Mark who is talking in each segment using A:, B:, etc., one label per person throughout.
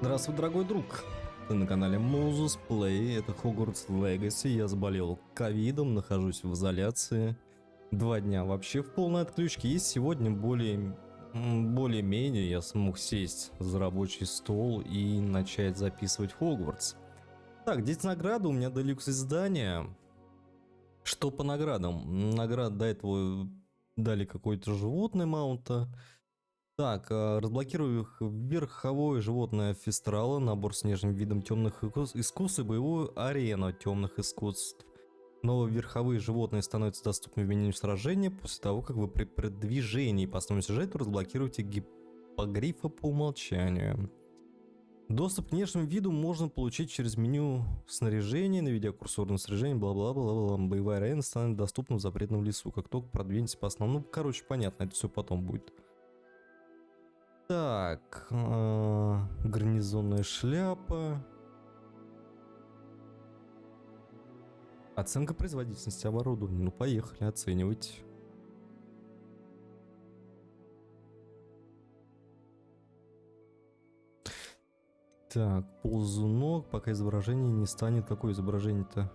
A: Здравствуй, дорогой друг! Ты на канале MoseusPlay, это Hogwarts Legacy. Я заболел ковидом, нахожусь в изоляции. 2 дня вообще в полной отключке. И сегодня более-менее я смог сесть за рабочий стол и начать записывать Хогвартс. Так, здесь награды, у меня делюкс издания. Что по наградам? Наград до этого дали какое-то животное маунта. Так, разблокирую их: верховое животное Фестрала, набор с нежным видом темных искусств и боевую арену темных искусств. Новые верховые животные становятся доступны в меню сражения после того, как вы при продвижении по основному сюжету разблокируете гиппогрифа по умолчанию. Доступ к внешнему виду можно получить через меню снаряжения, наведя курсор на снаряжение, бла-бла-бла-бла. Боевая арена станет доступна в запретном лесу, как только продвинетесь по основному. Короче, понятно, это все потом будет. Так, гарнизонная шляпа. Оценка производительности оборудования. Ну, поехали, оценивать. Так, ползунок, пока изображение не станет. Какое изображение-то?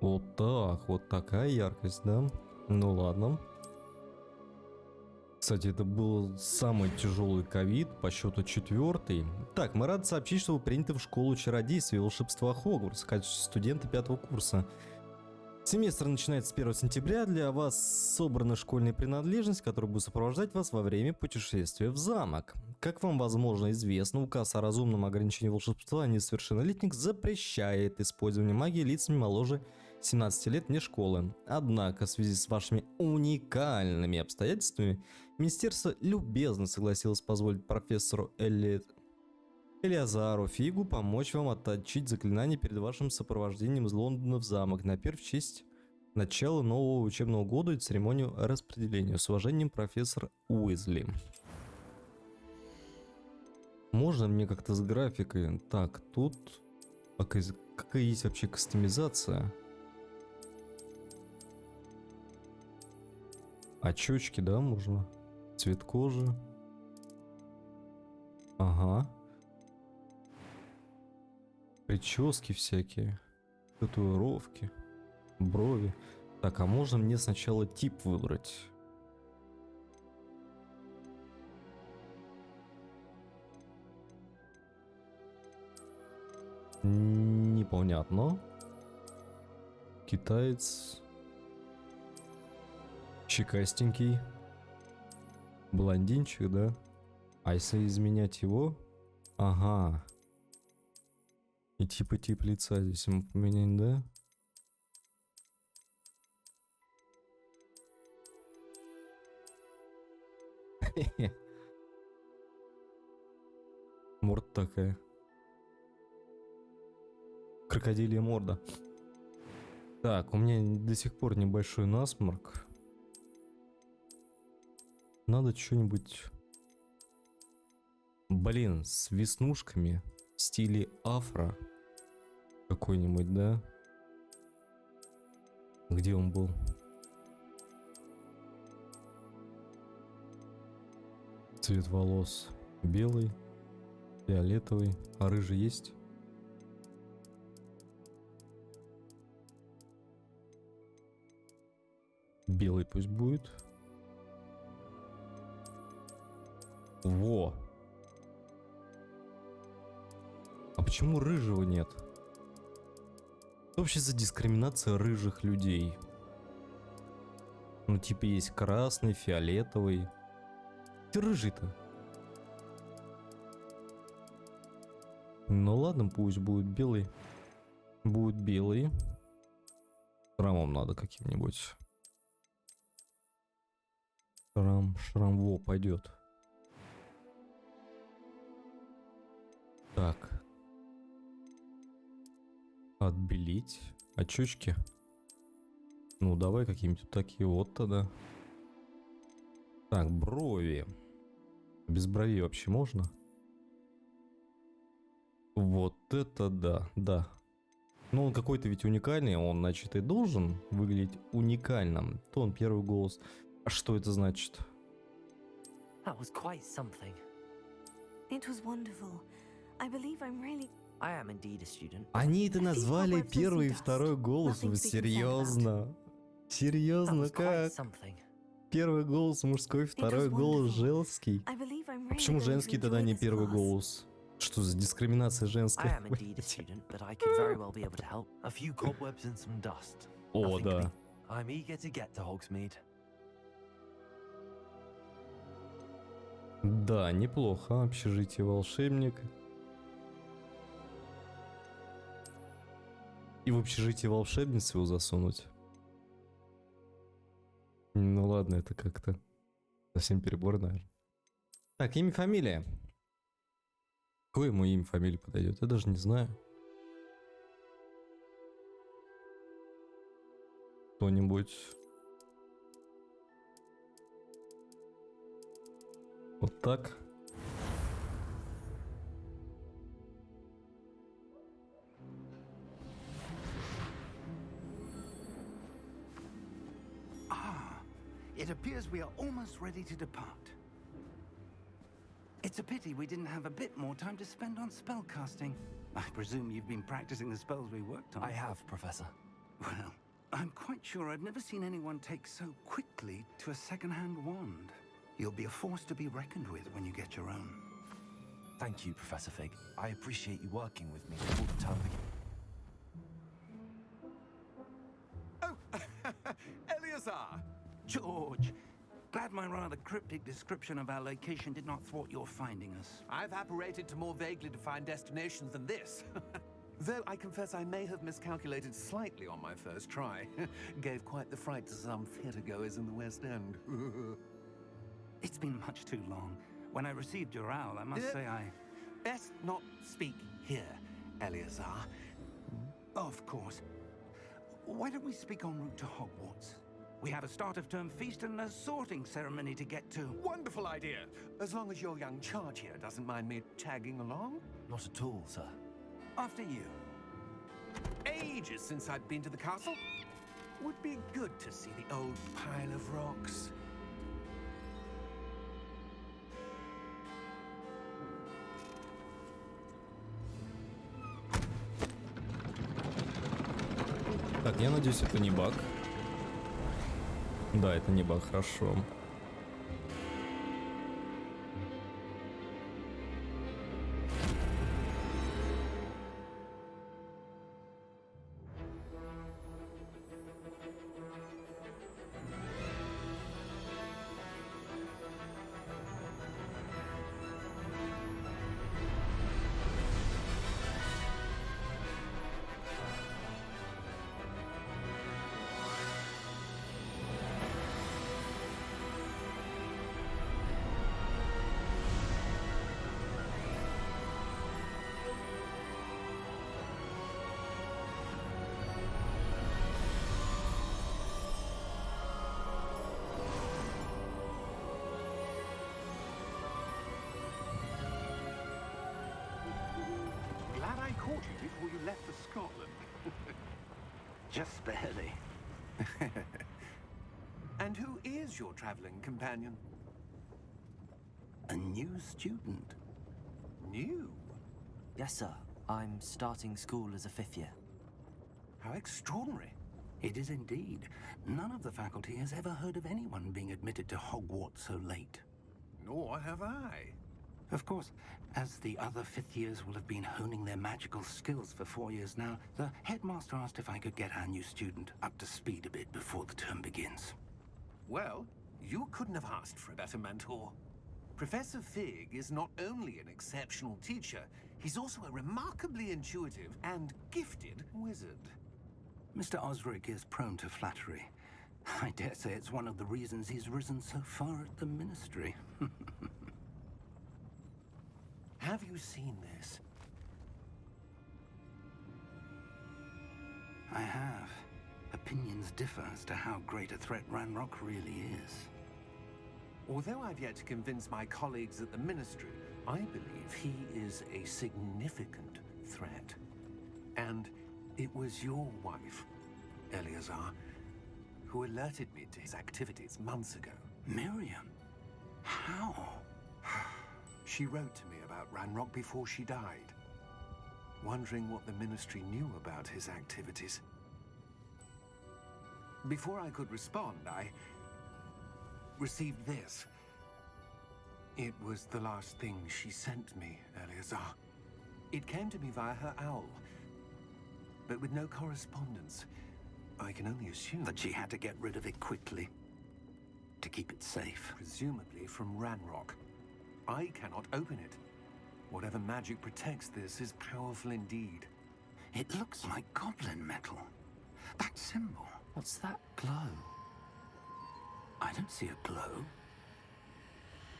A: Вот так, вот такая яркость, да? Ну ладно. Кстати, это был самый тяжелый ковид, по счету 4-й. Так, мы рады сообщить, что вы приняты в школу чародейства и волшебства Хогвартс в качестве студента 5-го курса. Семестр начинается с 1 сентября. Для вас собрана школьная принадлежность, которая будет сопровождать вас во время путешествия в замок. Как вам, возможно, известно, указ о разумном ограничении волшебства несовершеннолетних запрещает использование магии лицами моложе 17 лет вне школы. Однако, в связи с вашими уникальными обстоятельствами, Министерство любезно согласилось позволить профессору Элиазару Фигу помочь вам отточить заклинание перед вашим сопровождением из Лондона в замок, например, в честь начала нового учебного года и церемонию распределения. С уважением, профессор Уизли. Можно мне как-то с графикой? Так, тут какая есть вообще кастомизация? Очечки, да, можно? Цвет кожи. Ага. Прически всякие. Татуировки. Брови. Так, а можно мне сначала тип выбрать? Непонятно. Китаец. Щекастенький. Блондинчик, да? А если изменять его? Ага. И тип лица здесь ему поменять, да? Морда такая. Крокодилья морда. Так, у меня до сих пор небольшой насморк. Надо что-нибудь... Блин, с веснушками в стиле афро. Какой-нибудь, да? Где он был? Цвет волос белый, фиолетовый. А рыжий есть? Белый пусть будет. Во! А почему рыжего нет? Что вообще за дискриминация рыжих людей? Ну, типа есть красный, фиолетовый. Ты рыжий-то. Ну ладно, пусть будет белый. Будет белый. Шрамом надо каким-нибудь. Шрам, во, пойдет. Так. Отбелить. Очечки. Ну, давай какие-нибудь такие вот тогда. Так, брови. Без бровей вообще можно? Вот это да, да. Ну, он какой-то ведь уникальный, он, значит, и должен выглядеть уникальным. То он первый голос. А что это значит?
B: It was wonderful. I believe I'm really...
C: I am indeed a student.
A: Они это назвали первый и второй голос. Вы серьезно? Серьезно,
C: That was quite
A: как?
C: something.
A: Первый голос мужской, второй голос женский.
B: I believe I'm
A: А
B: really
A: почему
B: going to
A: женский тогда
B: enjoy
A: не
B: this
A: первый
B: class.
A: голос? Что за дискриминация
C: I
A: женская?
C: am indeed a student, but I could very well be able to help.
D: A few cobwebs and some dust.
A: О,
D: Nothing
A: да.
D: big. I'm eager to get to Hogsmeade.
A: Да, неплохо. Общежитие волшебника. И в общежитие волшебницы его засунуть. Ну ладно, это как-то совсем перебор, наверное. Так, имя, фамилия. Какое ему имя, фамилия подойдет? Я даже не знаю. Кто-нибудь. Вот так.
E: It appears we are almost ready to depart. It's a pity we didn't have a bit more time to spend on spellcasting. I presume you've been practicing the spells we worked on.
D: I have, Professor.
E: Well, I'm quite sure I've never seen anyone take so quickly to a second-hand wand. You'll be a force to be reckoned with when you get your own.
D: Thank you, Professor Fig. I appreciate you working with me all the time.
E: Oh, Eleazar! George, glad my rather cryptic description of our location did not thwart your finding us.
F: I've apparated to more vaguely defined destinations than this. Though I confess I may have miscalculated slightly on my first try. Gave quite the fright to some theatregoers in the West End.
E: It's been much too long. When I received your owl, I must say I...
F: Best not speak here, Eleazar.
E: Of course. Why don't we speak en route to Hogwarts? We have a start-of-term feast and a sorting ceremony to get to.
F: Wonderful idea. As long as your young charge here doesn't mind me tagging along.
D: Not at all, sir.
E: After you.
F: Ages since I've been to the castle. Would be good to see the old pile of rocks.
A: Так, я надеюсь, это не баг. Да, это не баг, хорошо.
E: Glad I caught you before you left for Scotland. Just barely.
F: And who is your traveling companion?
E: A new student.
F: New?
C: Yes, sir. I'm starting school as a 5th year.
F: How extraordinary.
E: It is indeed. None of the faculty has ever heard of anyone being admitted to Hogwarts so late.
F: Nor have I.
E: Of course, as the other 5th years will have been honing their magical skills for 4 years now, the headmaster asked if I could get our new student up to speed a bit before the term begins.
F: Well, you couldn't have asked for a better mentor. Professor Fig is not only an exceptional teacher, he's also a remarkably intuitive and gifted wizard.
E: Mr. Osric is prone to flattery. I dare say it's one of the reasons he's risen so far at the ministry.
F: Have you seen this?
E: I have. Opinions differ as to how great a threat Ranrock really is.
F: Although I've yet to convince my colleagues at the Ministry, I believe he is a significant threat. And it was your wife, Eleazar, who alerted me to his activities months ago.
E: Miriam? How?
F: She wrote to me about Ranrock before she died, wondering what the Ministry knew about his activities. Before I could respond, I received this. It was the last thing she sent me, Eleazar. It came to me via her owl, but with no correspondence. I can only assume
E: That she had to get rid of it quickly to keep it safe.
F: presumably from Ranrock. I cannot open it. Whatever magic protects this is powerful indeed.
E: It looks like goblin metal. That symbol.
C: What's that glow?
E: I don't see a glow.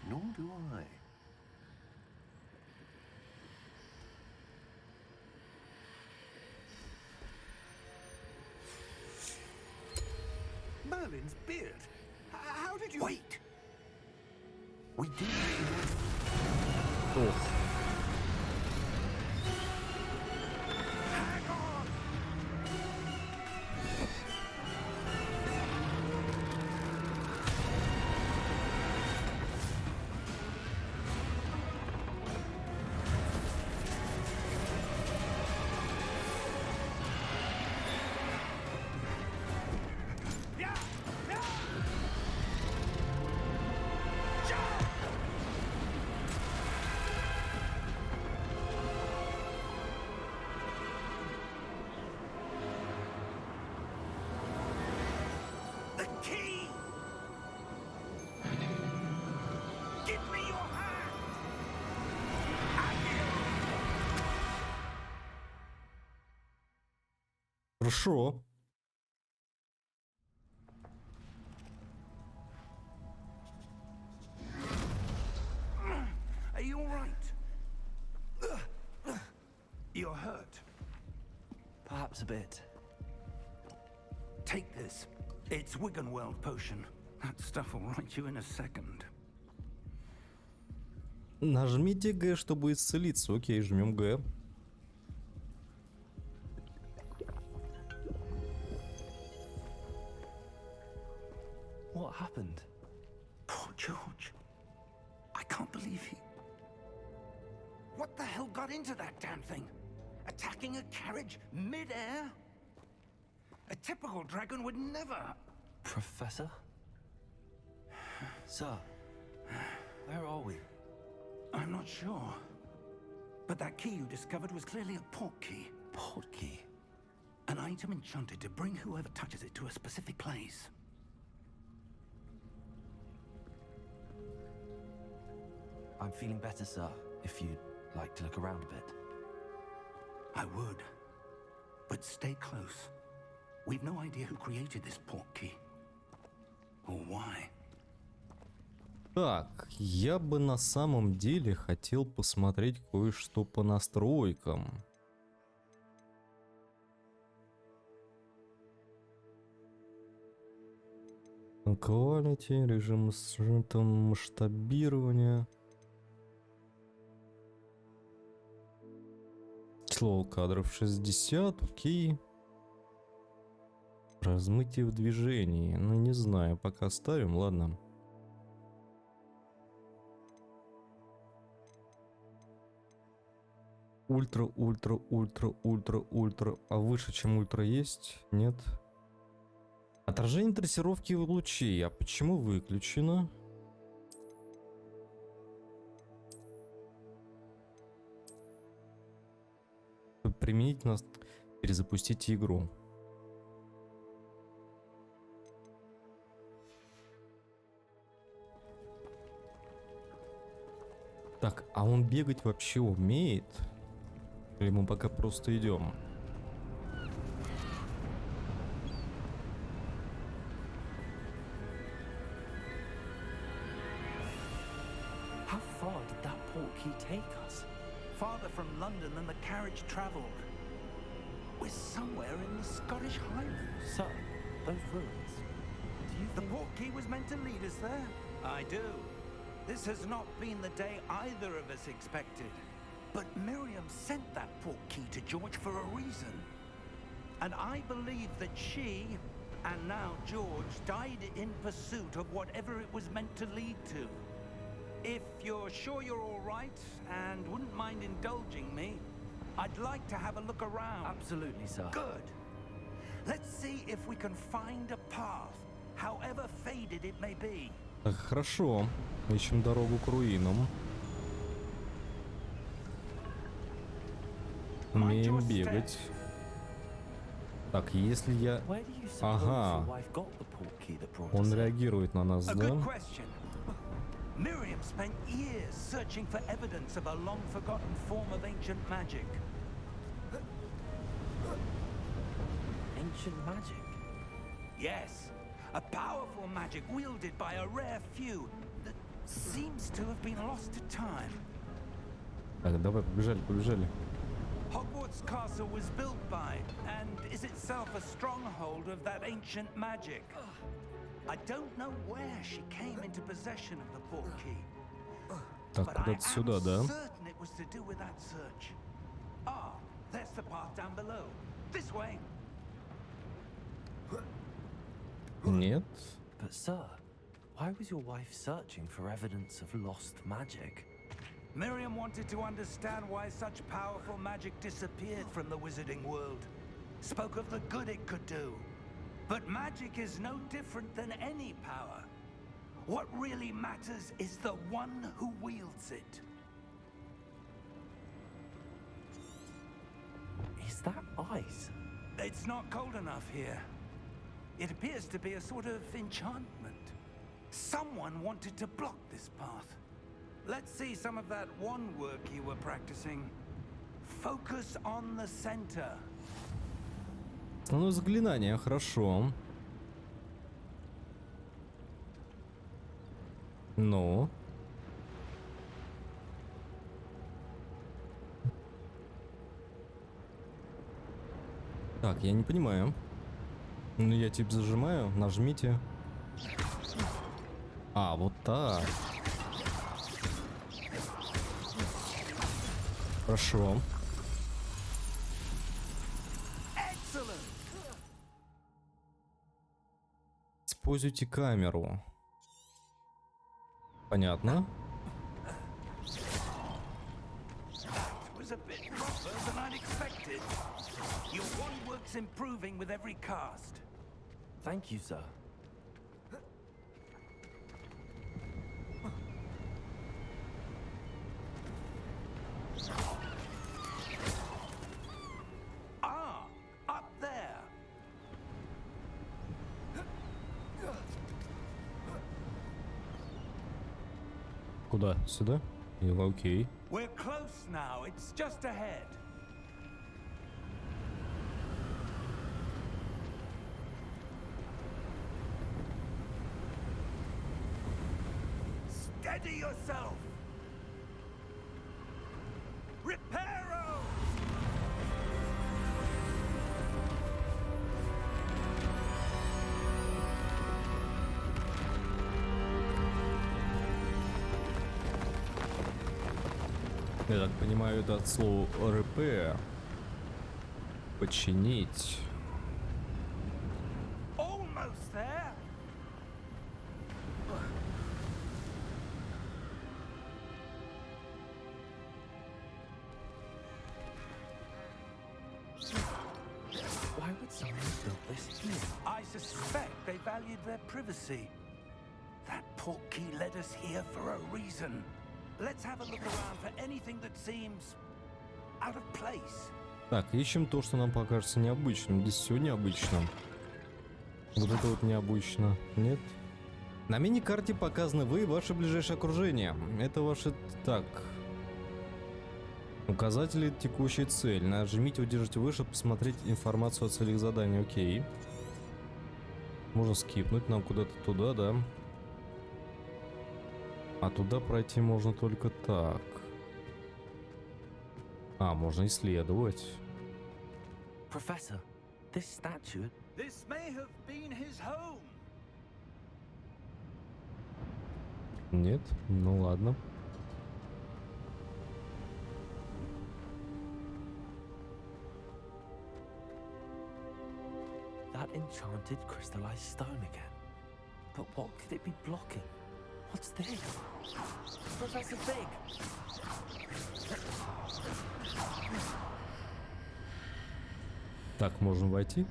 F: Nor do I. Merlin's beard. How did you...
E: Wait! We did.
A: Ох.
E: Hang on! The key! Give me your hand!
A: Хорошо.
E: Are you all right? You're hurt.
C: Perhaps a bit.
E: Take this. It's Wiggenweld potion. That stuff will right you in a second.
A: Нажмите Г, чтобы исцелиться. Окей, жмем Г.
C: What happened?
E: Poor George. I can't believe he... What the hell got into that damn thing? Attacking a carriage mid-air? A typical dragon would never...
C: Professor? Sir, where are we?
E: I'm not sure. But that key you discovered was clearly a port key.
C: Port key?
E: An item enchanted to bring whoever touches it to a specific place.
C: I'm feeling better, sir, if you'd like to look around a bit.
E: I would. But stay close. We've no idea who created this port key. Or why.
A: Так, я бы на самом деле хотел посмотреть кое-что по настройкам. Quality, режим масштабирования. Число кадров 60, окей. Размытие в движении. Ну, не знаю, пока ставим, ладно. Ультра, ультра, ультра, ультра, ультра. А выше, чем ультра есть? Нет. Отражение трассировки лучей. А почему выключено? Применить нас... Перезапустите игру. Так, а он бегать вообще умеет? Или мы пока просто идем?
C: How far did that port key take us?
E: Farther from London than the carriage travelled. We're somewhere in the Scottish Highlands.
C: Sir, those ruins. Do you
E: The
C: think...
E: port key was meant to lead us there? I do. This has not been the day either of us expected. But Miriam sent that port key to George for a reason. And I believe that she, and now George, died in pursuit of whatever it was meant to lead to. If you're sure you're all right and wouldn't mind indulging me, I'd like to have a look around.
C: Absolutely, sir.
E: Good. Let's see if we can find a path, however faded it may be.
A: Так, хорошо. Ищем дорогу к руинам. Умеем бегать. Так, если я...
C: Where do you suppose
A: Ага.
C: your wife got the portkey that brought
A: Он
C: us here?
A: реагирует на нас,
E: A
A: да?
E: good question. Miriam spent years searching for evidence of a long-forgotten form of ancient magic.
C: Ancient magic?
E: Yes, a powerful magic wielded by a rare few that seems to have been lost to time.
A: Так, давай, побежали, побежали.
E: Hogwarts Castle was built by, and is itself a stronghold of that ancient magic. I don't know where she came into possession of the portkey,
A: Так,
E: but I am
A: куда-то сюда, да?
E: certain it was to do with that search. Ah, there's the path down below. This way.
A: Нет.
C: But sir, why was your wife searching for evidence of lost magic?
E: Miriam wanted to understand why such powerful magic disappeared from the wizarding world. Spoke of the good it could do. But magic is no different than any power. What really matters is the one who wields it.
C: Is that ice?
E: It's not cold enough here. It appears to be a sort of enchantment. Someone wanted to block this path. Let's see some of that wand work you were practicing. Focus on the center.
A: Ну, заклинание, хорошо. Ну. Так, я не понимаю. Ну, я типа зажимаю, нажмите. А, вот так. Хорошо. Используйте камеру. Понятно.
E: Was a bit rougher than I'd expected. Your wand work's improving with every cast.
C: Thank you, sir.
E: Ah, up there.
A: Куда? Сюда? Окей.
E: We're close now. It's just ahead. Steady yourself. Reparo!
A: Я так понимаю, это от слова repair. Починить.
E: Almost there.
C: Why would someone have built this here?
E: I suspect they valued their privacy. That portkey led us here for a reason. Let's have a look around for anything that seems out of place.
A: Так, ищем то, что нам покажется необычным. Здесь все необычно. Вот это вот необычно. Нет? На мини-карте показаны вы и ваше ближайшее окружение. Это ваши... Так. Указатели текущей цели. Нажмите, удержите выше, посмотреть информацию о целях задания. Окей. Можно скипнуть нам куда-то туда, да? А туда пройти можно только так. А, можно исследовать.
C: Professor, this statue...
E: This may have been his home.
A: Нет? Ну ладно.
C: That enchanted crystallized stone again. But what could it be blocking? What's this? Professor Fig!
A: Так, можем войти.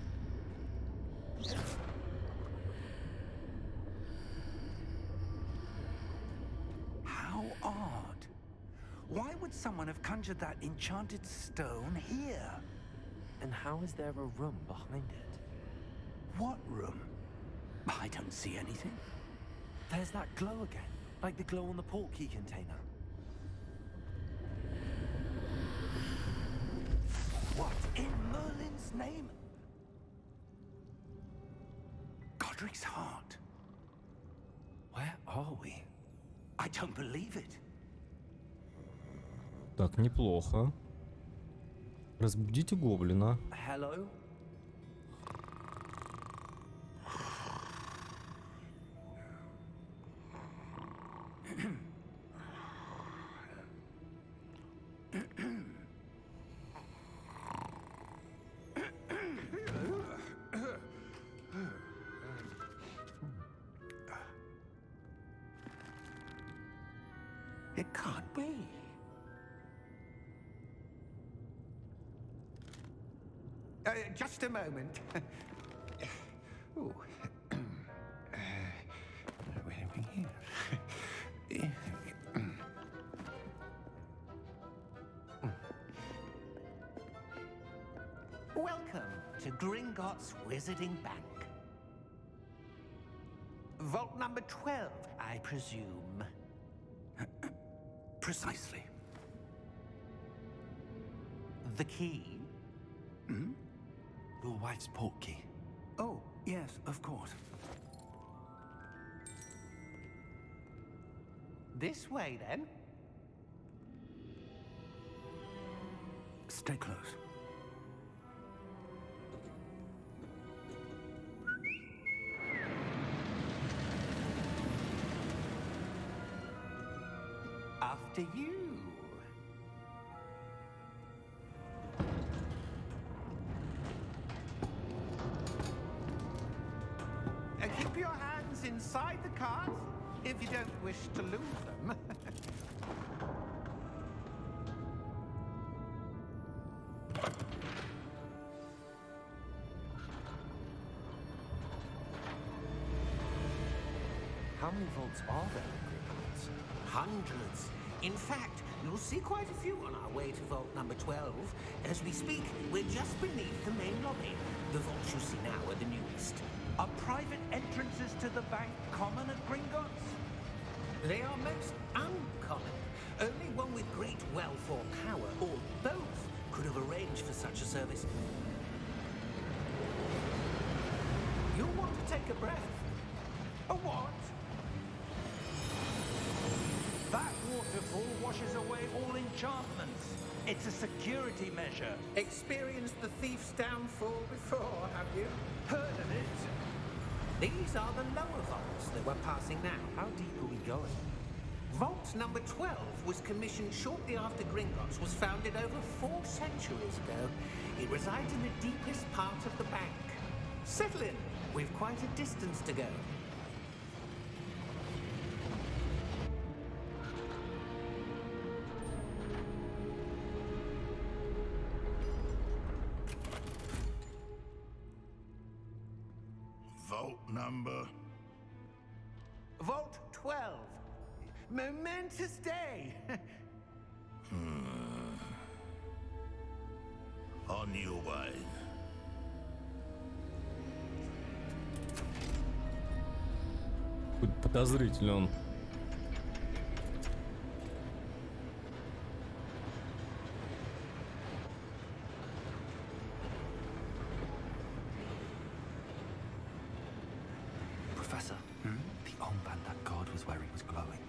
E: How odd. Why would someone have conjured that enchanted stone here?
C: And how is there a room behind it?
E: What room? I don't see anything.
C: There's that glow again, like the glow on the portkey container.
E: What in Merlin's name? Godric's heart.
C: Where are we?
E: I don't believe it.
A: Так, неплохо. Разбудите гоблина.
C: Hello?
E: It can't be. Just a moment. Ooh. Where are we here?
G: Welcome to Gringotts Wizarding Bank. Vault number 12, I presume.
E: Precisely.
G: The key?
C: Your wife's portkey.
E: Oh, yes, of course.
G: This way, then.
E: Stay close.
G: After you. Keep your hands inside the cart if you don't wish to lose them.
C: How many vaults are there in Gringotts?
G: Hundreds. In fact, you'll see quite a few on our way to vault number 12. As we speak, we're just beneath the main lobby. The vaults you see now are the newest.
E: Are private entrances to the bank common at Gringotts?
G: They are most uncommon. Only one with great wealth or power, or both, could have arranged for such a service. You'll want to take a breath.
E: A what? That waterfall washes away all enchantments. It's a security measure.
G: Experienced the thief's downfall before, have you?
E: Heard of it?
G: These are the lower vaults that we're passing now.
C: How deep are we going?
G: Vault number 12 was commissioned shortly after Gringotts was founded over 4 centuries ago. It resides in the deepest part of the bank. Settle in. We've quite a distance to go.
H: Vault number.
G: Vault 12. Momentous day.
H: On your way.
A: Будет подозрительно он.
C: Professor, the armband that guard was wearing was glowing.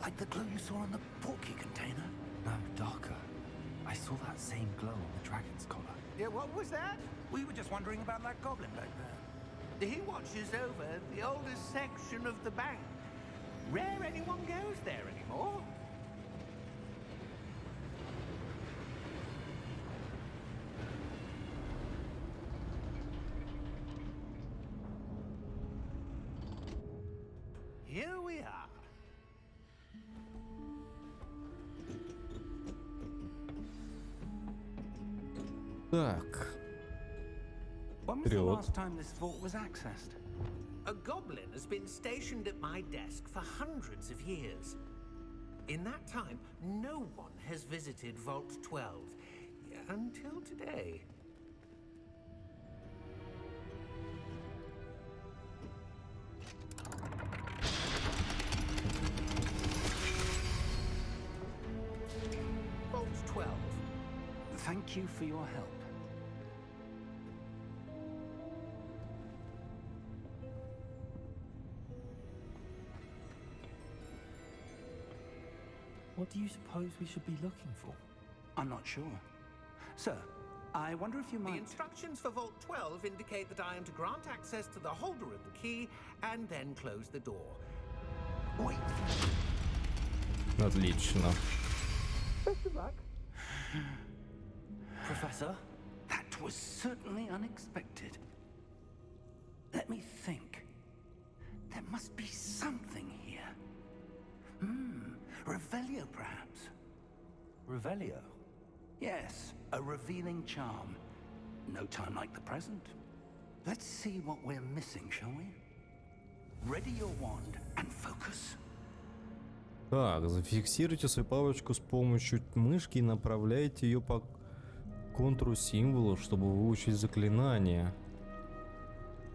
E: Like the glow you saw on the portkey container?
C: No, darker. I saw that same glow on the dragon's collar.
G: Yeah, what was that?
E: We were just wondering about that goblin back there.
G: He watches over the oldest section of the bank. Rare anyone goes there anymore. here we are.
A: Так,
E: When was the
A: Вперед.
E: last time this vault was accessed?
G: A goblin has been stationed at my desk for hundreds of years. In that time, no one has visited Vault 12 until today. Vault 12.
E: Thank you for your help.
C: What do you suppose we should be looking for?
E: I'm not sure. Sir, I wonder if you
G: The
E: might...
G: instructions for Vault 12 indicate that I am to grant access to the holder of the key and then close the door.
E: Wait.
A: отлично.
C: Professor?
E: That was certainly unexpected. Let me think. There must be something here. Revelio, perhaps.
C: Revelio?
E: Yes, a revealing charm. No time like the present. Let's see what we're missing, shall we? Ready your wand and focus.
A: Так, зафиксируйте свою палочку с помощью мышки и направляйте ее по контуру символов, чтобы выучить заклинание.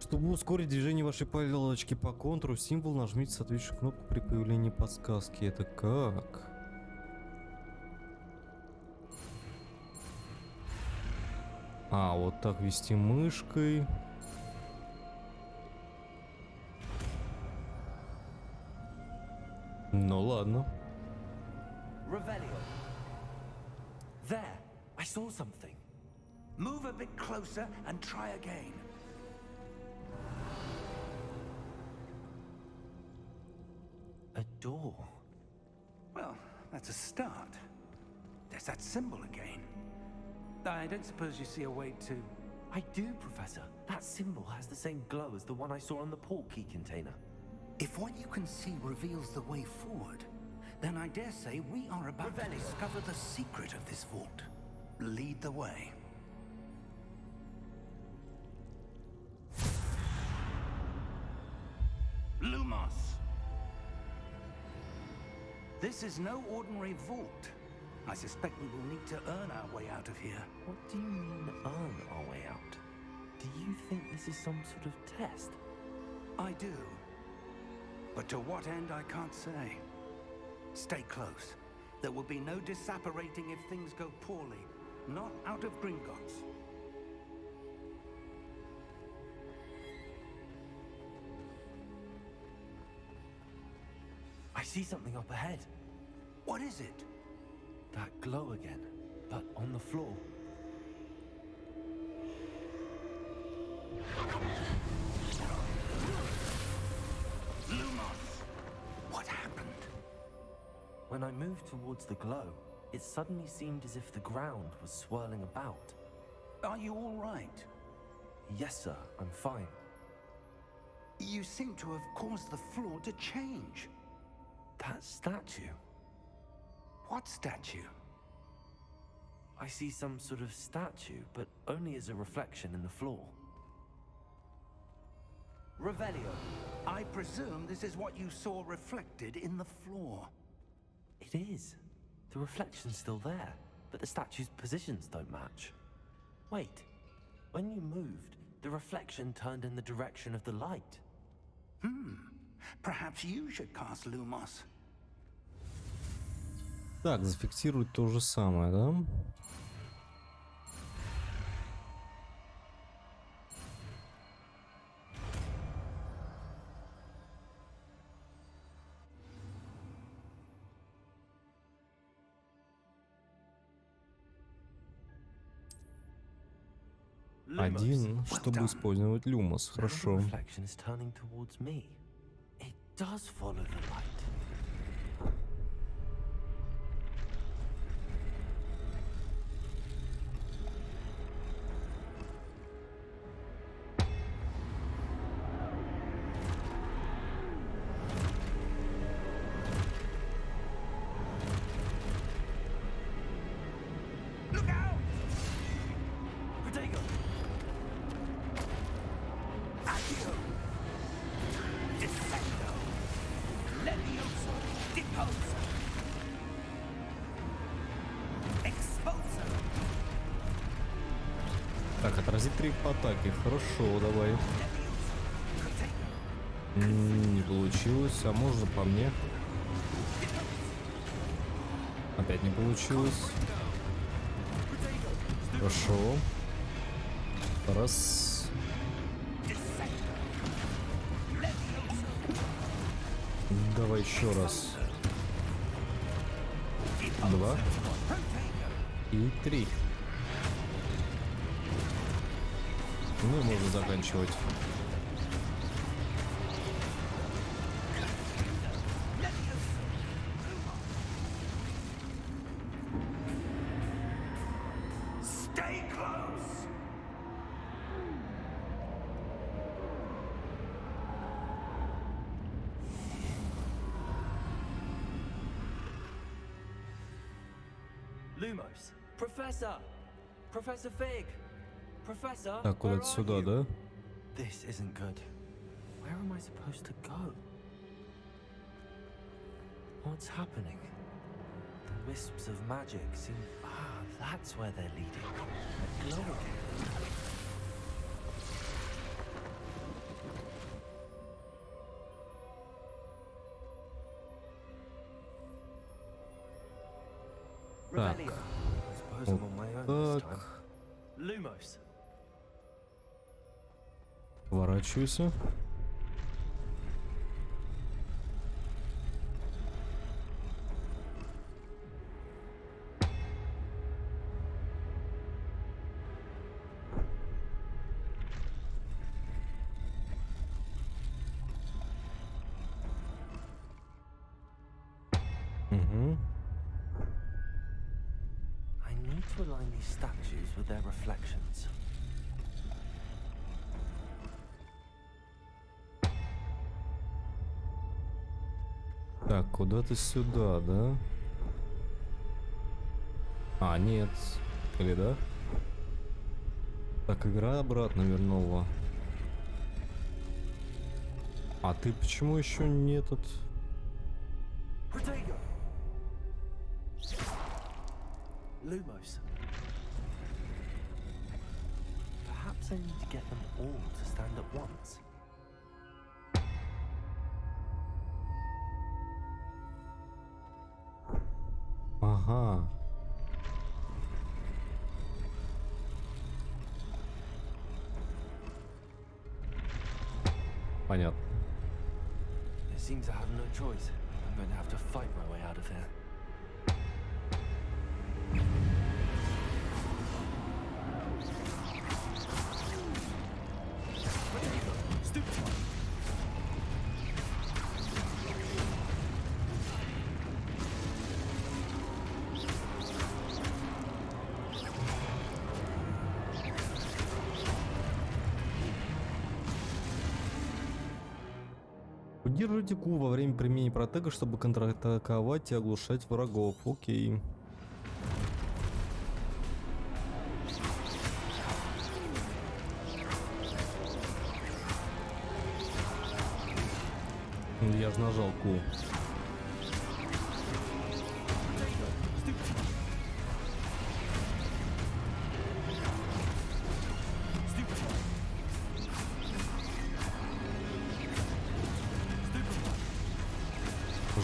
A: Чтобы ускорить движение вашей палочки по контуру символ, нажмите соответствующую кнопку при появлении подсказки. Это как? А, вот так вести мышкой. Ну ладно.
C: Revelio. There, I saw something.
E: Move a bit closer and try again.
C: A door.
E: Well, that's a start. There's that symbol again. I don't suppose you see a way to...
C: I do, Professor. That symbol has the same glow as the one I saw on the port key container.
E: If what you can see reveals the way forward, then I dare say we are about to discover the secret of this vault. Lead the way. Lumos! This is no ordinary vault. I suspect we will need to earn our way out of here.
C: What do you mean, earn our way out? Do you think this is some sort of test?
E: I do. But to what end, I can't say. Stay close. There will be no disapparating if things go poorly. Not out of Gringotts.
C: I see something up ahead.
E: What is it?
C: That glow again, but on the floor.
E: Lumos! What happened?
C: When I moved towards the glow, it suddenly seemed as if the ground was swirling about.
E: Are you all right?
C: Yes, sir, I'm fine.
E: You seem to have caused the floor to change.
C: That statue.
E: What statue?
C: I see some sort of statue, but only as a reflection in the floor. Revelio.
E: I presume this is what you saw reflected in the floor.
C: It is. The reflection's still there, but the statue's positions don't match. Wait. When you moved, the reflection turned in the direction of the light.
E: Perhaps you should cast Lumos.
A: Так, зафиксировать то же самое, да? Один, чтобы использовать люмос.
C: Now the
A: Хорошо.
C: reflection is turning towards me. It does follow the light.
A: Отразить 3 атаки. Хорошо, давай. Не получилось. А можно по мне? Опять не получилось. Хорошо. Раз. Давай еще раз. 2 и 3. Ну и можно заканчивать.
E: Stay close!
C: Lumos. Professor! Professor Fig! Professor,
A: Так,
C: where
A: куда-то
C: are
A: сюда,
C: you?
A: да?
C: This isn't good. Where am I supposed to go? What's happening? The wisps of magic seem... Ah, that's where they're leading. They're glowing.
A: Так.
C: Revelio. I suppose I'm on my own this time.
A: Так.
C: Lumos.
A: Поворачивайся. Угу.
C: I need to align these statues with their reflections.
A: Так, куда-то сюда, да? А, нет. Или да? Так, игра обратно вернула. А ты почему еще не этот?
C: Protego! Lumos. Perhaps I need to get them all to stand at once.
A: Ага. Понятно.
C: It seems I have no choice. I'm going to have to fight my way out of here.
A: Удерживайте Q во время применения протега, чтобы контратаковать и оглушать врагов. Окей. Я же нажал Q.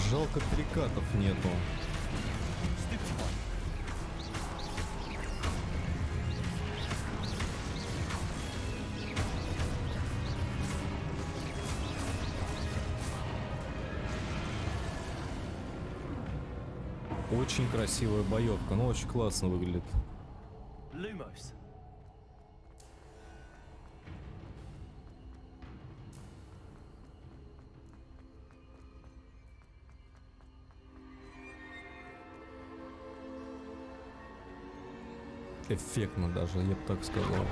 A: Жалко, перекатов нету. Очень красивая боевка, но очень классно выглядит.
C: Lumos.
A: Эффектно даже, я бы так сказал.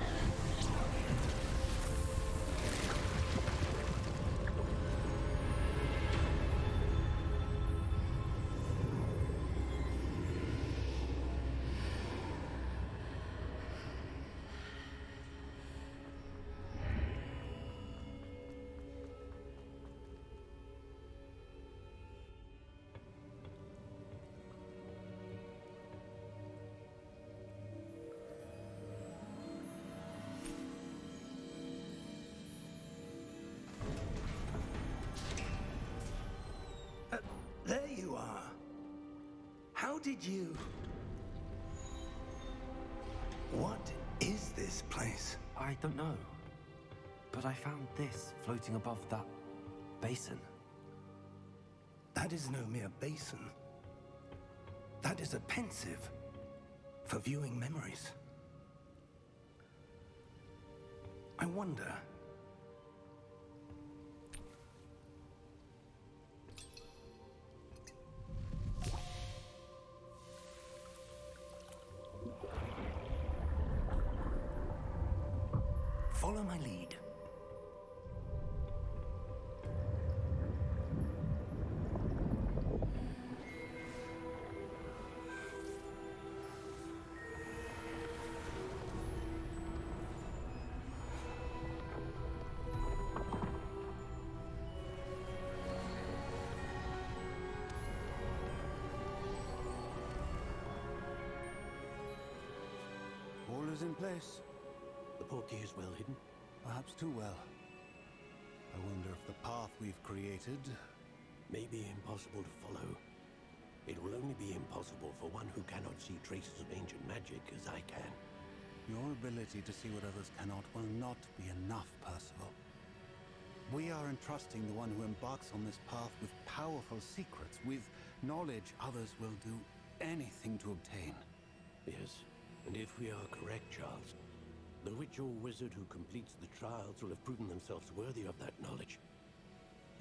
E: How did you... What is this place?
C: I don't know. But I found this floating above that basin.
E: That is no mere basin. That is a pensive for viewing memories. I wonder... Follow my lead.
I: All is in place.
J: The portkey is well hidden.
I: Perhaps too well. I wonder if the path we've created...
J: May be impossible to follow. It will only be impossible for one who cannot see traces of ancient magic as I can.
I: Your ability to see what others cannot will not be enough, Percival. We are entrusting the one who embarks on this path with powerful secrets, with knowledge others will do anything to obtain.
J: Yes, and if we are correct, Charles, the witch or wizard who completes the trials will have proven themselves worthy of that knowledge,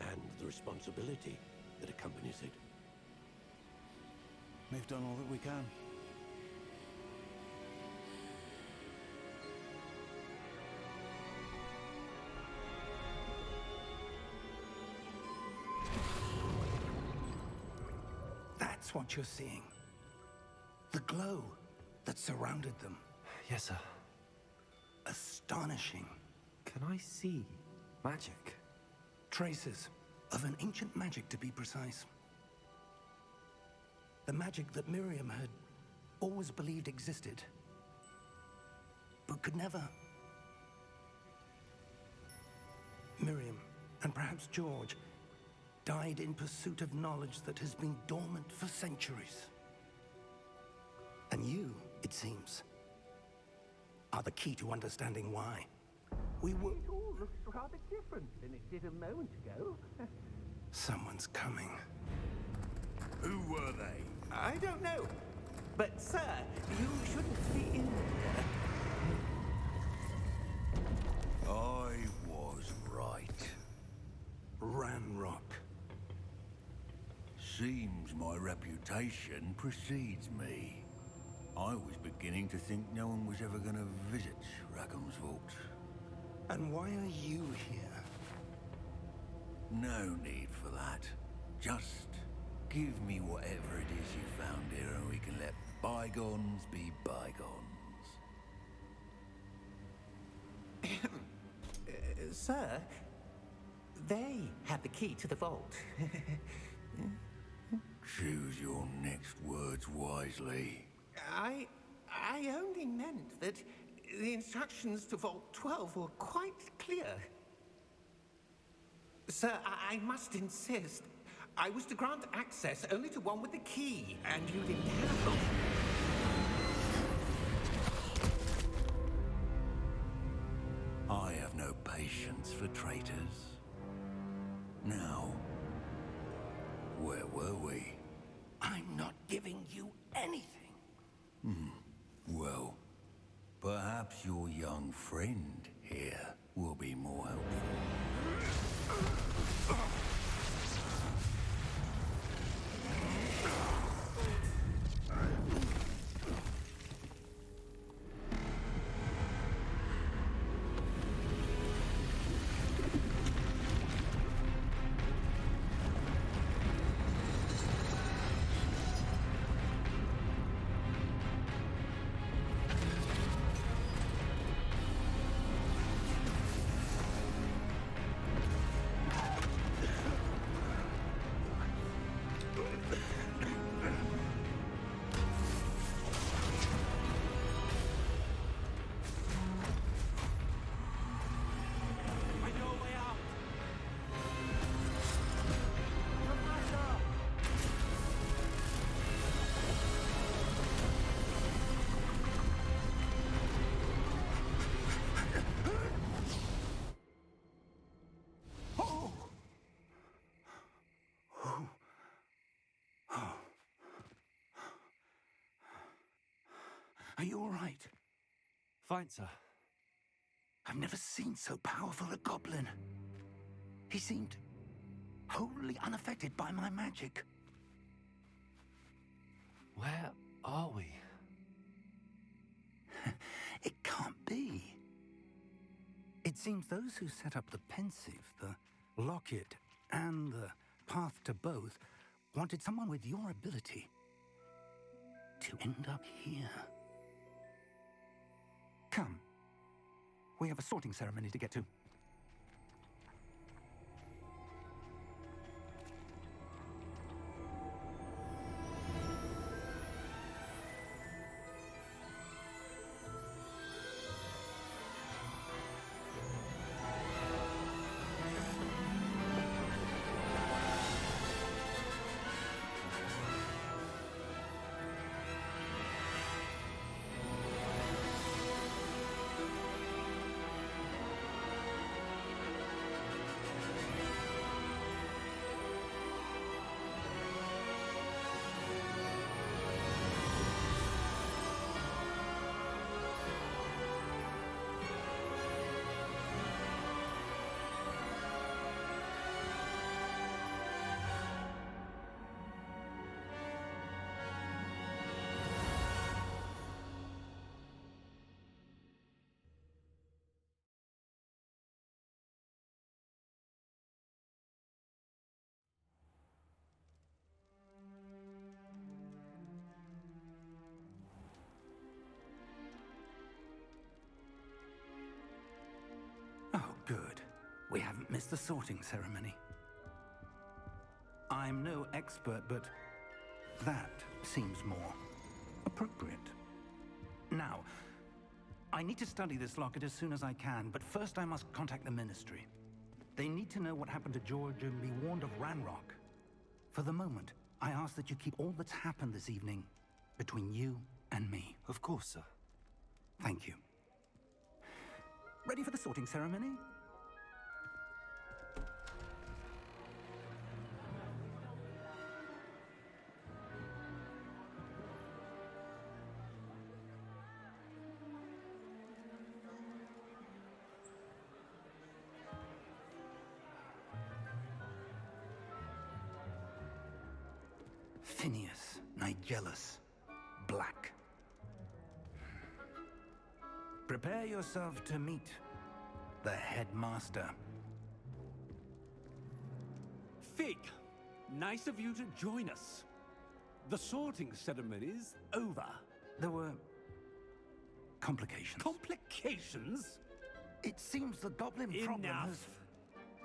J: and the responsibility that accompanies it.
I: We've done all that we can.
E: That's what you're seeing. The glow that surrounded them.
C: Yes, sir.
E: Astonishing.
C: Can I see magic?
E: Traces of an ancient magic, to be precise. The magic that Miriam had always believed existed, but could never. Miriam, and perhaps George, died in pursuit of knowledge that has been dormant for centuries. And you, it seems, are the key to understanding why. We were...
G: It all looks rather different than it did a moment ago.
E: Someone's coming.
H: Who were they?
G: I don't know. But, sir, you shouldn't be in here.
H: I was right.
E: Ranrock.
H: Seems my reputation precedes me. I was beginning to think no one was ever going to visit Rackham's vault.
E: And why are you here?
H: No need for that. Just give me whatever it is you found here and we can let bygones be bygones.
G: Sir, they have the key to the vault.
H: Choose your next words wisely.
G: I only meant that the instructions to Vault 12 were quite clear. Sir, I must insist. I was to grant access only to one with the key, and you didn't have them.
H: I have no patience for traitors. Now, where were we?
E: I'm not giving you anything.
H: Well, perhaps your young friend here will be more helpful.
E: Are you all right?
C: Fine, sir.
E: I've never seen so powerful a goblin. He seemed wholly unaffected by my magic.
C: Where are we?
E: It can't be. It seems those who set up the pensive, the locket, and the path to both wanted someone with your ability to end up here. Come. We have a sorting ceremony to get to. Oh, good. We haven't missed the sorting ceremony. I'm no expert, but that seems more appropriate. Now, I need to study this locket as soon as I can, but first I must contact the Ministry. They need to know what happened to George and be warned of Ranrock. For the moment, I ask that you keep all that's happened this evening between you and me.
C: Of course, sir.
E: Thank you. Ready for the sorting ceremony? Phineas, Nigellus, Black. Prepare yourself to meet the headmaster.
F: Fig, nice of you to join us. The sorting ceremony's over.
E: There were complications.
F: Complications?
E: It seems the goblin problem
F: Enough.
E: has...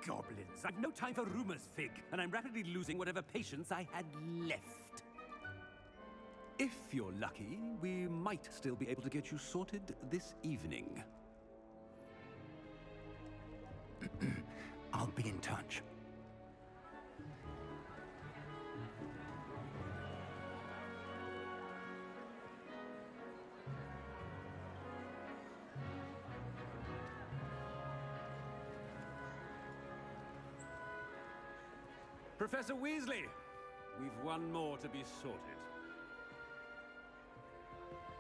F: Goblins. I've no time for rumors, Fig, and I'm rapidly losing whatever patience I had left. If you're lucky, we might still be able to get you sorted this evening.
E: I'll be in touch.
F: Professor Weasley, we've one more to be sorted.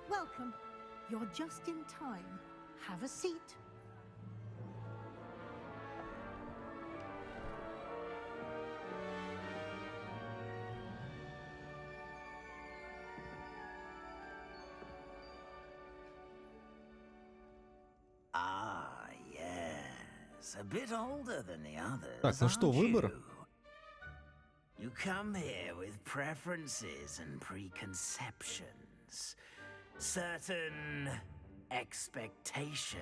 K: Welcome. You're just in time. Have a seat.
L: Ah, yes. A bit older than the others.
A: Так, ну что, выбор?
L: You come here with preferences and preconceptions. Certain expectations.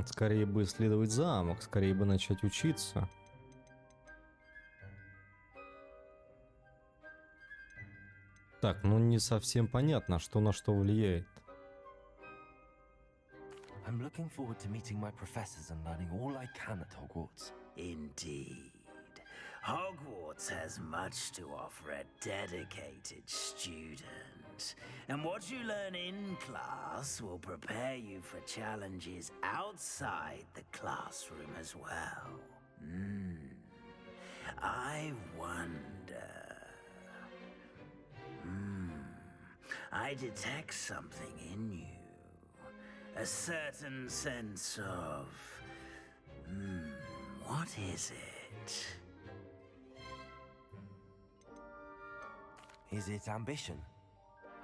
A: Скорее бы исследовать замок, скорее бы начать учиться. Так, ну не совсем понятно, что на что влияет.
C: I'm looking forward to meeting my professors and learning all I can at Hogwarts.
L: Indeed. Hogwarts has much to offer a dedicated student. And what you learn in class will prepare you for challenges outside the classroom as well. I wonder. I detect something in you. A certain sense of... what is it?
C: Is it ambition?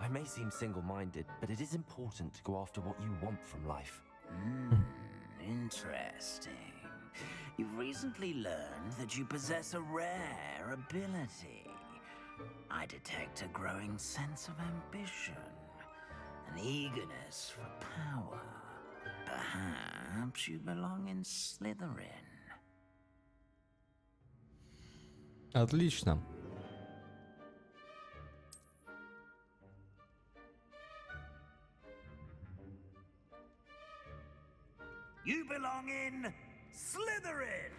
C: I may seem single-minded, but it is important to go after what you want from life.
L: Interesting. You've recently learned that you possess a rare ability. I detect a growing sense of ambition, an eagerness for power. Perhaps you belong in Slytherin.
A: Отлично.
L: You belong in Slytherin!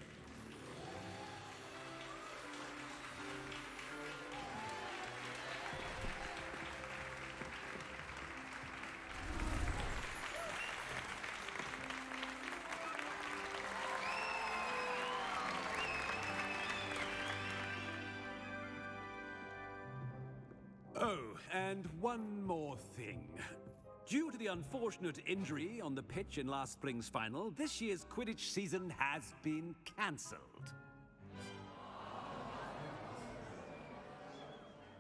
M: Oh, and one more thing. Due to the unfortunate injury on the pitch in last spring's final, this year's Quidditch season has been cancelled.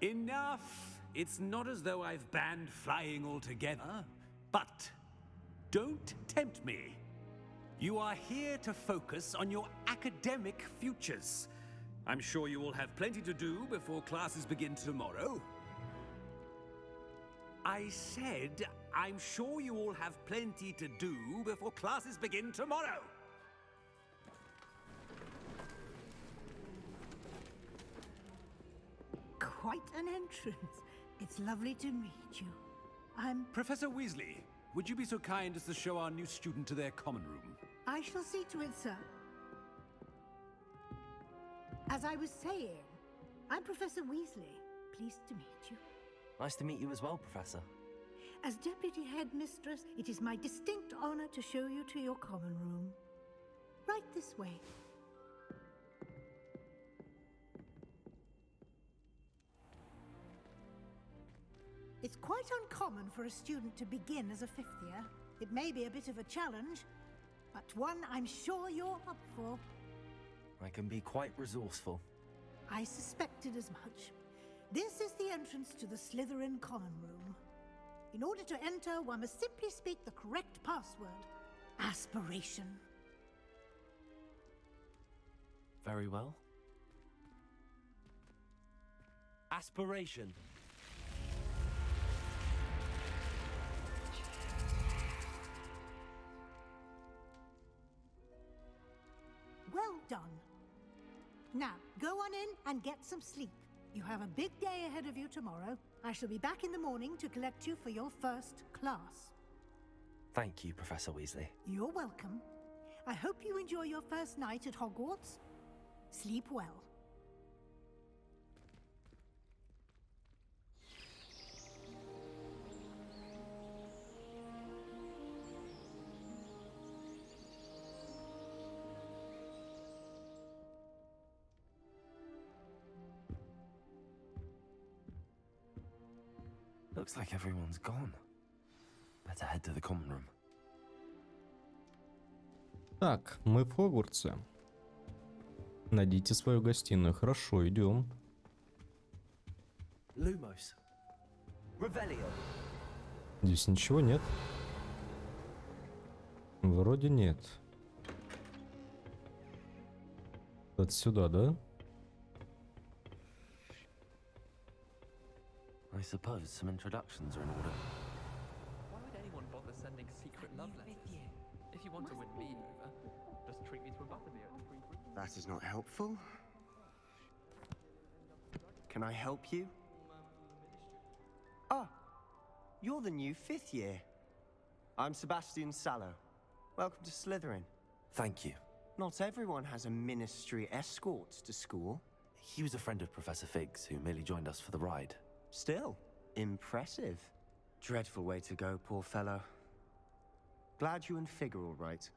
M: Enough! It's not as though I've banned flying altogether, but don't tempt me. You are here to focus on your academic futures. I'm sure you will have plenty to do before classes begin tomorrow. I said, I'm sure you all have plenty to do before classes begin tomorrow.
K: Quite an entrance. It's lovely to meet you. I'm...
M: Professor Weasley, would you be so kind as to show our new student to their common room?
K: I shall see to it, sir. As I was saying, I'm Professor Weasley. Pleased to meet you.
C: Nice to meet you as well, Professor.
K: As Deputy Headmistress, it is my distinct honor to show you to your common room. Right this way. It's quite uncommon for a student to begin as a fifth year. It may be a bit of a challenge, but one I'm sure you're up for.
C: I can be quite resourceful.
K: I suspected as much. This is the entrance to the Slytherin common room. In order to enter, one must simply speak the correct password. Aspiration.
C: Very well. Aspiration.
K: Well done. Now, go on in and get some sleep. You have a big day ahead of you tomorrow. I shall be back in the morning to collect you for your first class.
C: Thank you, Professor Weasley.
K: You're welcome. I hope you enjoy your first night at Hogwarts. Sleep well.
C: Looks like everyone's gone. Better head to the common room.
A: Так, мы в Хогвартсе. Найдите свою гостиную. Хорошо, идем.
C: Lumos. Revelio.
A: Здесь ничего нет. Вроде нет. Вот сюда, да?
C: I suppose some introductions are in order.
N: Why would anyone bother sending secret love letters? If you want to win me over, just treat me to a butterbeer at the Green Room.
O: That is not helpful. Can I help you? Ah, you're the new fifth year. I'm Sebastian Sallow. Welcome to Slytherin.
C: Thank you.
O: Not everyone has a ministry escort to school.
C: He was a friend of Professor Fig's who merely joined us for the ride.
O: Still, impressive. Dreadful way to go, poor fellow. Glad you and Fig are all right.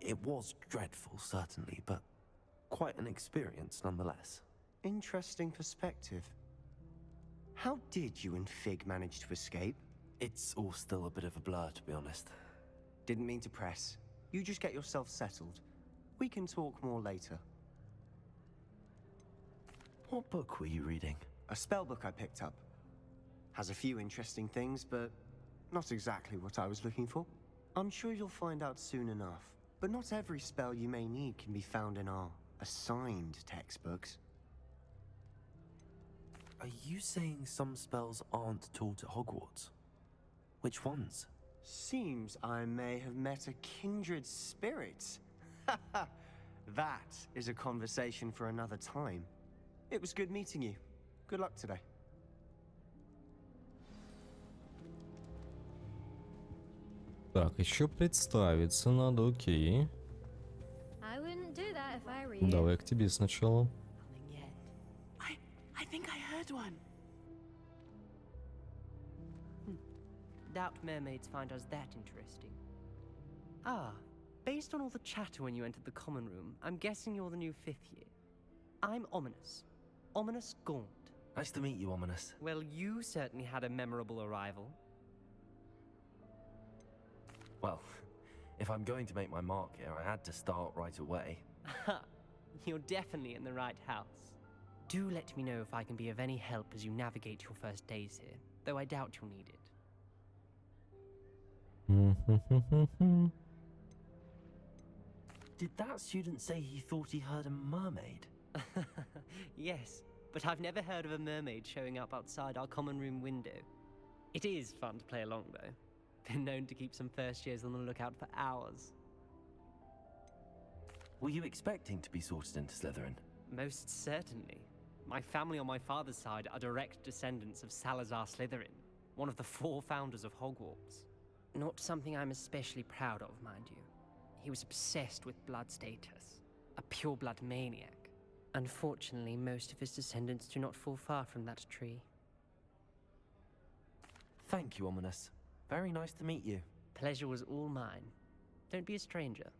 C: It was dreadful, certainly, but quite an experience nonetheless.
O: Interesting perspective. How did you and Fig manage to escape?
C: It's all still a bit of a blur, to be honest.
O: Didn't mean to press. You just get yourself settled. We can talk more later.
C: What book were you reading?
O: A spell book I picked up. Has a few interesting things, but not exactly what I was looking for. I'm sure you'll find out soon enough. But not every spell you may need can be found in our assigned textbooks.
C: Are you saying some spells aren't taught at Hogwarts? Which ones?
O: Seems I may have met a kindred spirit. That is a conversation for another time. It was good meeting you. Good luck today.
A: Так, еще представиться надо, окей.
P: I wouldn't do that if I were you.
A: Давай к тебе сначала.
Q: I think I heard one.
R: Doubt mermaids find us that interesting. Ah, based on all the chatter when you entered the common room, I'm guessing you're the new 5th year. I'm Ominous. Ominous Gaunt.
C: Nice to meet you, Ominous.
R: Well, you certainly had a memorable arrival.
C: Well, if I'm going to make my mark here, I had to start right away.
R: You're definitely in the right house. Do let me know if I can be of any help as you navigate your first days here, though I doubt you'll need it.
C: Did that student say he thought he heard a mermaid?
R: Yes, but I've never heard of a mermaid showing up outside our common room window. It is fun to play along, though. Been known to keep some first years on the lookout for hours.
C: Were you expecting to be sorted into Slytherin?
R: Most certainly. My family on my father's side are direct descendants of Salazar Slytherin, one of the 4 founders of Hogwarts. Not something I'm especially proud of, mind you. He was obsessed with blood status, a pure-blood maniac. Unfortunately, most of his descendants do not fall far from that tree.
C: Thank you, Ominous. Very nice to meet you.
R: Pleasure was all mine. Don't be a stranger.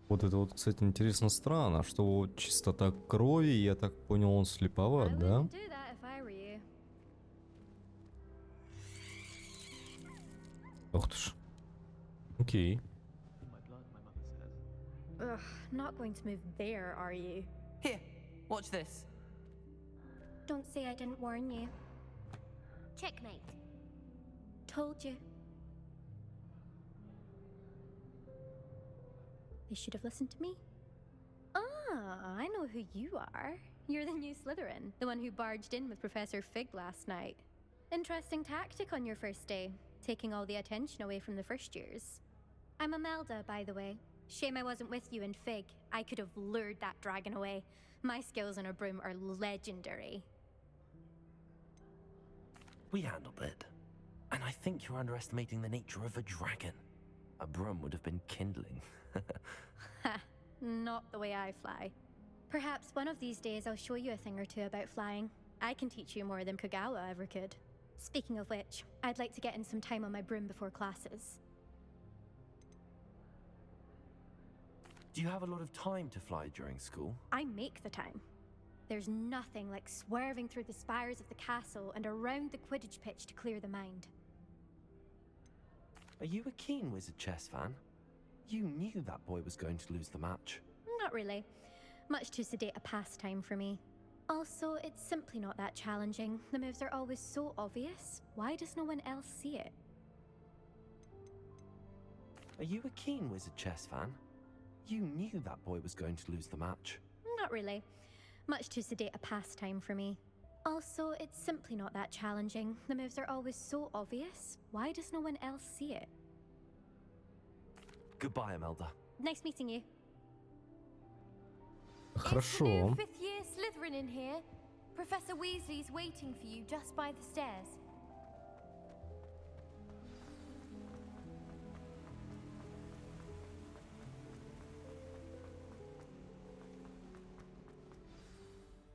A: Вот это вот, кстати, интересно странно, что вот чистота крови, я так понял, он слеповат, да?
P: Do that if I were you.
A: Ух ты ж. Окей.
P: Ugh, not going to move there, are you?
R: Here, watch this.
P: Don't say I didn't warn you. Checkmate. Told you. They should have listened to me. Ah, I know who you are. You're the new Slytherin, the one who barged in with Professor Fig last night. Interesting tactic on your first day, taking all the attention away from the first years. I'm Imelda, by the way. Shame I wasn't with you in Fig. I could have lured that dragon away. My skills on a broom are legendary.
C: We handled it. And I think you're underestimating the nature of a dragon. A broom would have been kindling.
P: Ha, not the way I fly. Perhaps one of these days I'll show you a thing or two about flying. I can teach you more than Kagawa ever could. Speaking of which, I'd like to get in some time on my broom before classes.
C: Do you have a lot of time to fly during school?
P: I make the time. There's nothing like swerving through the spires of the castle and around the Quidditch pitch to clear the mind.
C: Are you a keen Wizard chess fan? You knew that boy was going to lose the match.
P: Not really. Much too sedate a pastime for me. Also, it's simply not that challenging. The moves are always so obvious. Why does no one else see it?
C: Are you a keen Wizard chess fan? You knew that boy was going to lose the match.
P: Not really. Much too sedate a pastime for me. Also, it's simply not that challenging. The moves are always so obvious. Why does no one else see it?
C: Goodbye, Imelda.
P: Nice meeting you.
A: Хорошо.
S: Fifth year Slytherin in here. Professor Weasley's waiting for you just by the stairs.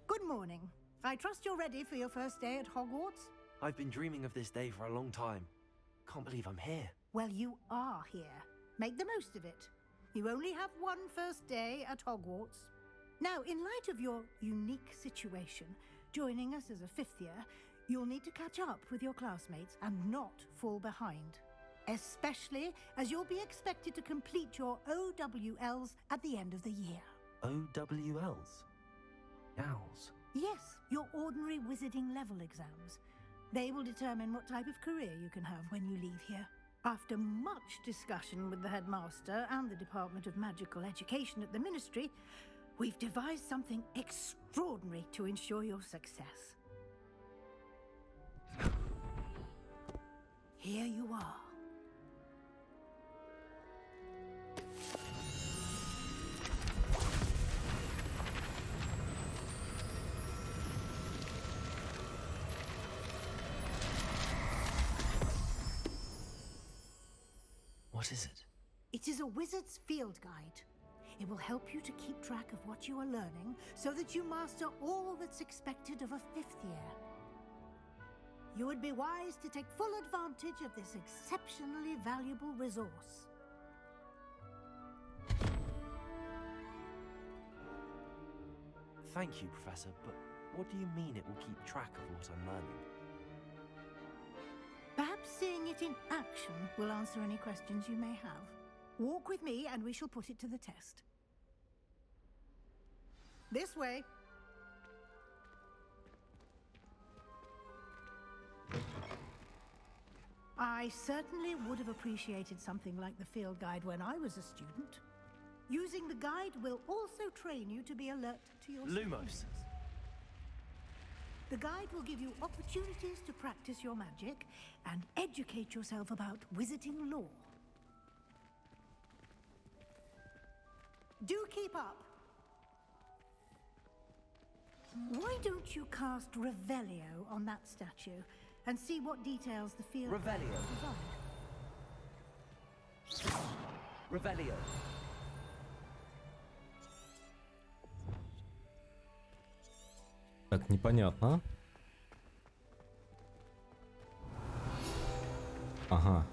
K: Good morning. I trust you're ready for your first day at Hogwarts?
C: I've been dreaming of this day for a long time. Can't believe I'm here.
K: Well, you are here. Make the most of it. You only have one first day at Hogwarts. Now, in light of your unique situation, joining us as a fifth year, you'll need to catch up with your classmates and not fall behind. Especially as you'll be expected to complete your OWLs at the end of the year.
O: OWLs? Owls?
K: Yes, your ordinary wizarding level exams. They will determine what type of career you can have when you leave here. After much discussion with the headmaster and the Department of Magical Education at the Ministry, we've devised something extraordinary to ensure your success. Here you are.
O: What is it?
K: It is a wizard's field guide. It will help you to keep track of what you are learning so that you master all that's expected of a fifth year. You would be wise to take full advantage of this exceptionally valuable resource.
O: Thank you, Professor, but what do you mean it will keep track of what I'm learning?
K: Perhaps seeing it in action will answer any questions you may have. Walk with me and we shall put it to the test. This way. I certainly would have appreciated something like the field guide when I was a student. Using the guide will also train you to be alert to your
O: Lumos.
K: The guide will give you opportunities to practice your magic and educate yourself about wizarding lore. Do keep up. Why don't you cast Revelio on that statue and see what details the field
O: Revelio. Revelio.
A: Так, непонятно. Ага.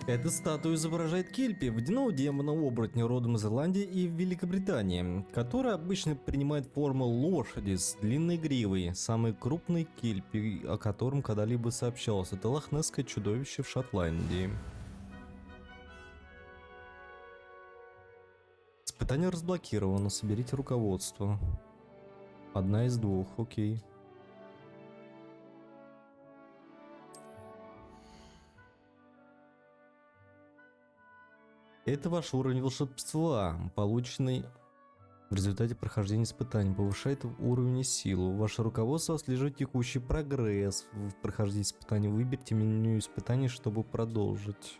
A: Эта статуя изображает Кельпи, водяного демона-оборотня родом из Ирландии и Великобритании, который обычно принимает форму лошади с длинной гривой. Самый крупный Кельпи, о котором когда-либо сообщалось, это лохнесское чудовище в Шотландии. Испытание разблокировано. Соберите руководство. Одна из двух, окей. Это ваш уровень волшебства, полученный в результате прохождения испытаний. Повышает уровень и силу. Ваше руководство отслеживает текущий прогресс. В прохождении испытаний выберите меню испытаний, чтобы продолжить.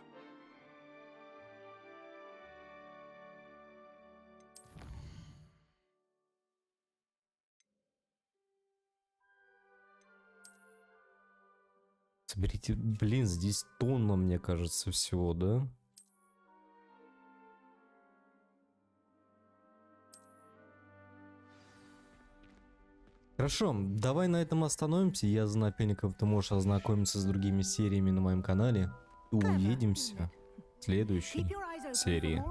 A: Соберите, блин, здесь тонна, мне кажется, всего, да? Хорошо, давай на этом остановимся. Я знаю, Пенников, ты можешь ознакомиться с другими сериями на моем канале. И увидимся в следующей серии.